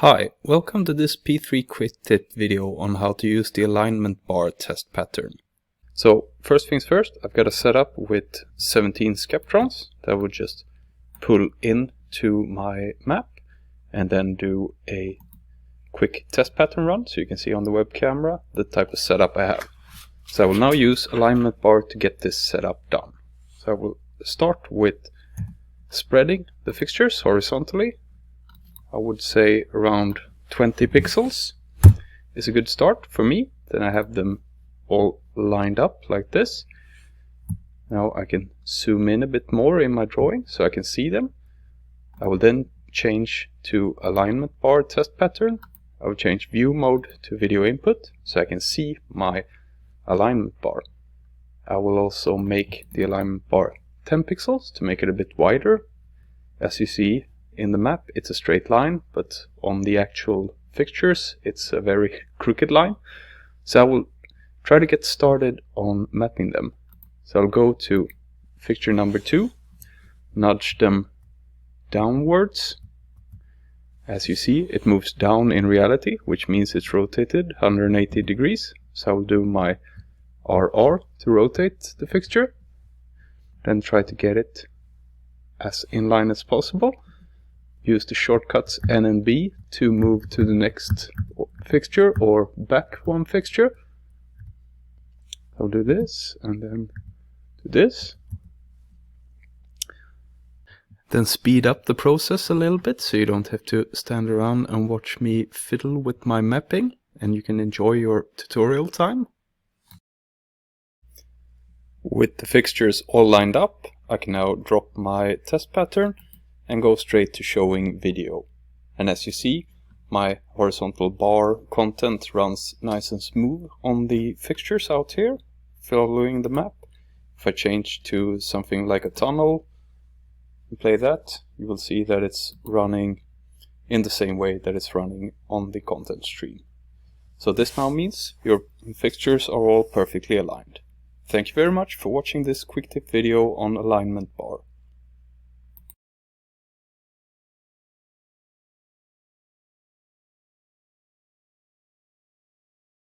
Hi, welcome to this P3 quick tip video on how to use the alignment bar test pattern. So first things first, I've got a setup with 17 Skeptrons that would just pull into my map and then do a quick test pattern run so you can see on the web camera the type of setup I have. So I will now use alignment bar to get this setup done. So I will start with spreading the fixtures horizontally. I would say around 20 pixels is a good start for me. Then I have them all lined up like this. Now I can zoom in a bit more in my drawing so I can see them. I will then change to alignment bar test pattern. I will change view mode to video input so I can see my alignment bar. I will also make the alignment bar 10 pixels to make it a bit wider. As you see in the map it's a straight line, but on the actual fixtures it's a very crooked line. So I will try to get started on mapping them. So I'll go to fixture number 2, nudge them downwards. As you see, it moves down in reality, which means it's rotated 180 degrees. So I'll do my RR to rotate the fixture, then try to get it as inline as possible. Use the shortcuts N and B to move to the next fixture or back one fixture. I'll do this and then do this. Then speed up the process a little bit so you don't have to stand around and watch me fiddle with my mapping, and you can enjoy your tutorial time. With the fixtures all lined up, I can now drop my test pattern and go straight to showing video. And as you see, my horizontal bar content runs nice and smooth on the fixtures out here, following the map. If I change to something like a tunnel and play that, you will see that it's running in the same way that it's running on the content stream. So this now means your fixtures are all perfectly aligned. Thank you very much for watching this quick tip video on alignment bar.